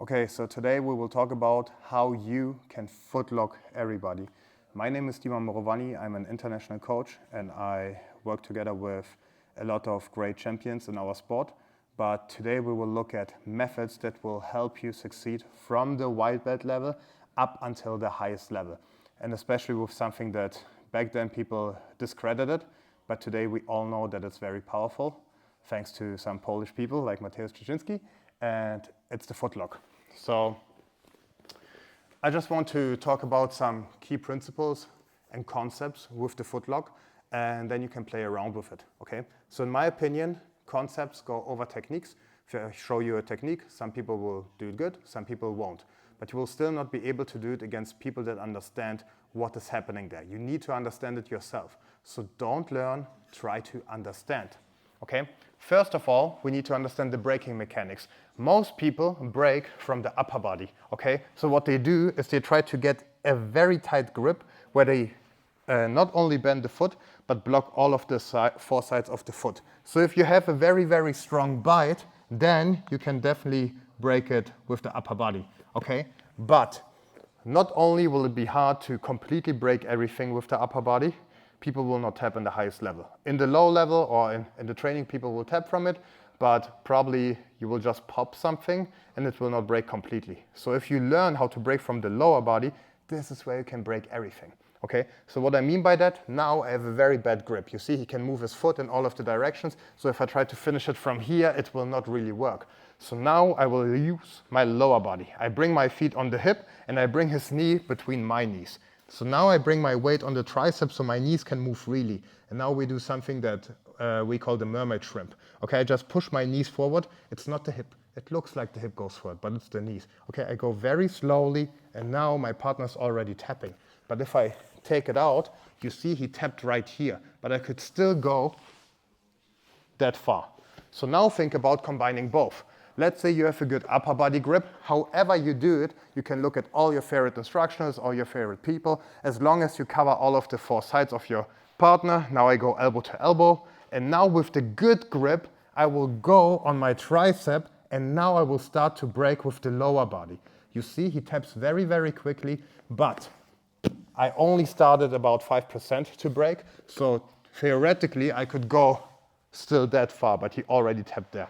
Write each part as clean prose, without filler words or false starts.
Okay, so today we will talk about how you can footlock everybody. My name is Dima Morovani, I'm an international coach and I work together with a lot of great champions in our sport. But today we will look at methods that will help you succeed from the white belt level up until the highest level. And especially with something that back then people discredited, but today we all know that it's very powerful, thanks to some Polish people like Mateusz Krzyżynski, and it's the footlock. So I just want to talk about some key principles and concepts with the footlock, and then you can play around with it, okay? So in my opinion, concepts go over techniques. If I show you a technique, some people will do it good, some people won't. But you will still not be able to do it against people that understand what is happening there. You need to understand it yourself. So don't learn, try to understand, okay? First of all, we need to understand the braking mechanics. Most people brake from the upper body, okay? So what they do is they try to get a very tight grip where they not only bend the foot, but block all of the four sides of the foot. So if you have a very, very strong bite, then you can definitely brake it with the upper body, okay? But not only will it be hard to completely break everything with the upper body, people will not tap in the highest level. In the low level or in the training, people will tap from it, but probably you will just pop something and it will not break completely. So if you learn how to break from the lower body, this is where you can break everything. Okay, so what I mean by that, now I have a very bad grip. You see, he can move his foot in all of the directions. So if I try to finish it from here, it will not really work. So now I will use my lower body. I bring my feet on the hip and I bring his knee between my knees. So now I bring my weight on the triceps so my knees can move freely. And now we do something that we call the mermaid shrimp. Okay, I just push my knees forward. It's not the hip. It looks like the hip goes forward, but it's the knees. Okay, I go very slowly and now my partner's already tapping. But if I take it out, you see he tapped right here, but I could still go that far. So now think about combining both. Let's say you have a good upper body grip. However you do it, you can look at all your favorite instructionals, all your favorite people, as long as you cover all of the four sides of your partner. Now I go elbow to elbow. And now with the good grip, I will go on my tricep and now I will start to break with the lower body. You see, he taps very, very quickly, but I only started about 5% to break. So theoretically, I could go still that far, but he already tapped there.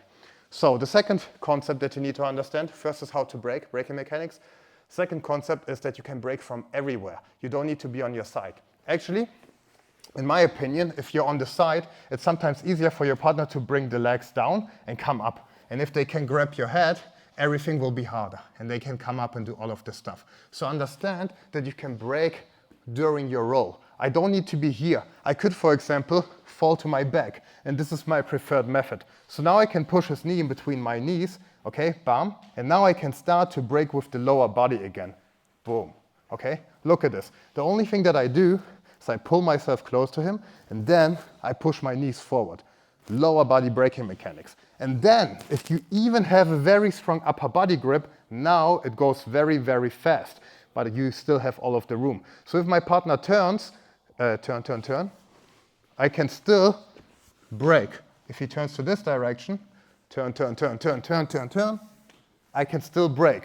So the second concept that you need to understand, first is how to break, braking mechanics. Second concept is that you can break from everywhere. You don't need to be on your side. Actually, in my opinion, if you're on the side, it's sometimes easier for your partner to bring the legs down and come up. And if they can grab your head, everything will be harder and they can come up and do all of this stuff. So understand that you can break during your roll. I don't need to be here. I could, for example, fall to my back, and this is my preferred method. So now I can push his knee in between my knees, okay, bam, and now I can start to break with the lower body again. Boom, okay? Look at this. The only thing that I do is I pull myself close to him, and then I push my knees forward. Lower body braking mechanics. And then, if you even have a very strong upper body grip, now it goes very, very fast, but you still have all of the room. So if my partner turns, turn, I can still break. If he turns to this direction, turn, I can still break.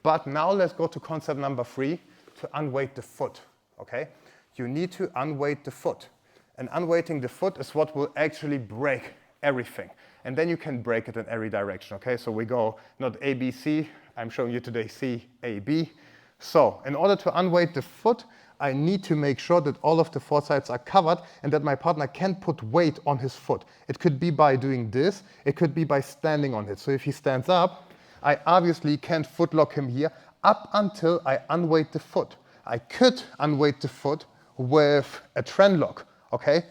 But now let's go to concept number 3, to unweight the foot, okay? You need to unweight the foot. And unweighting the foot is what will actually break everything. And then you can break it in every direction, okay? So we go not A, B, C. I'm showing you today C, A, B. So in order to unweight the foot, I need to make sure that all of the four sides are covered and that my partner can put weight on his foot. It could be by doing this. It could be by standing on it. So if he stands up, I obviously can't footlock him here up until I unweight the foot. I could unweight the foot with a trend lock, okay?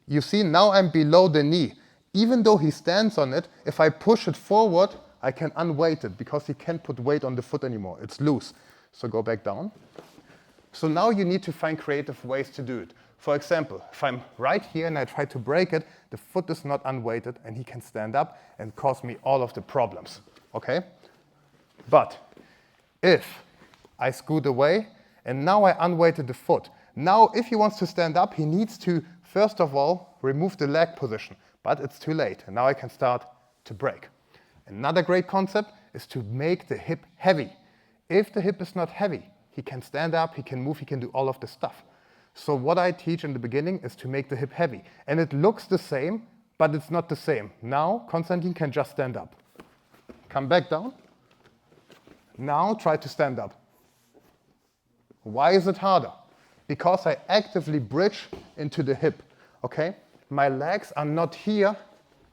You see, now I'm below the knee. Even though he stands on it, if I push it forward, I can unweight it because he can't put weight on the foot anymore. It's loose. So go back down. So now you need to find creative ways to do it. For example, if I'm right here and I try to break it, the foot is not unweighted and he can stand up and cause me all of the problems, okay? But if I scoot away and now I unweighted the foot, now if he wants to stand up, he needs to, first of all, remove the leg position, but it's too late and now I can start to break. Another great concept is to make the hip heavy. If the hip is not heavy, he can stand up, he can move, he can do all of this stuff. So what I teach in the beginning is to make the hip heavy. And it looks the same, but it's not the same. Now, Konstantin can just stand up. Come back down. Now try to stand up. Why is it harder? Because I actively bridge into the hip, okay? My legs are not here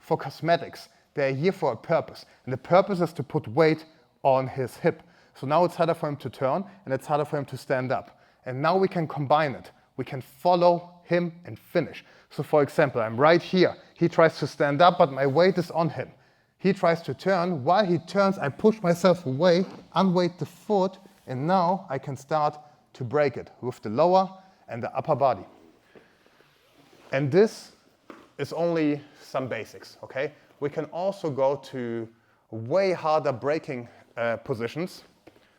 for cosmetics. They're here for a purpose. And the purpose is to put weight on his hip. So now it's harder for him to turn, and it's harder for him to stand up. And now we can combine it. We can follow him and finish. So for example, I'm right here. He tries to stand up, but my weight is on him. He tries to turn. While he turns, I push myself away, unweight the foot, and now I can start to break it with the lower and the upper body. And this is only some basics, okay? We can also go to way harder breaking positions.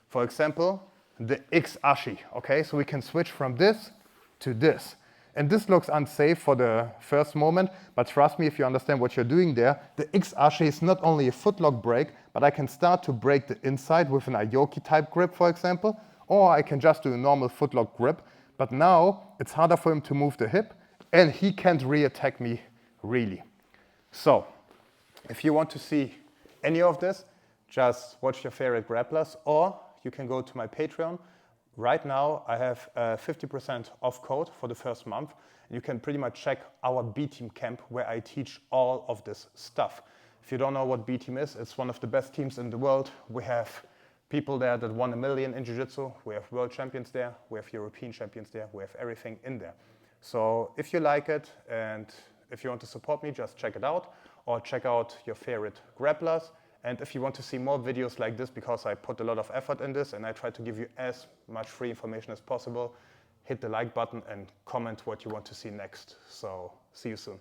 For example, the X-ashi, okay? So we can switch from this to this. And this looks unsafe for the first moment, but trust me, if you understand what you're doing there, the X-ashi is not only a footlock break, but I can start to break the inside with an Aoki type grip, for example, or I can just do a normal footlock grip. But now it's harder for him to move the hip, and he can't re-attack me really. So if you want to see any of this, just watch your favorite grapplers, or you can go to my Patreon. Right now, I have a 50% off code for the first month. You can pretty much check our B-Team camp where I teach all of this stuff. If you don't know what B-Team is, it's one of the best teams in the world. We have people there that won 1 million in Jiu-Jitsu. We have world champions there. We have European champions there. We have everything in there. So if you like it and if you want to support me, just check it out or check out your favorite grapplers. And if you want to see more videos like this, because I put a lot of effort in this and I try to give you as much free information as possible, hit the like button and comment what you want to see next. So see you soon.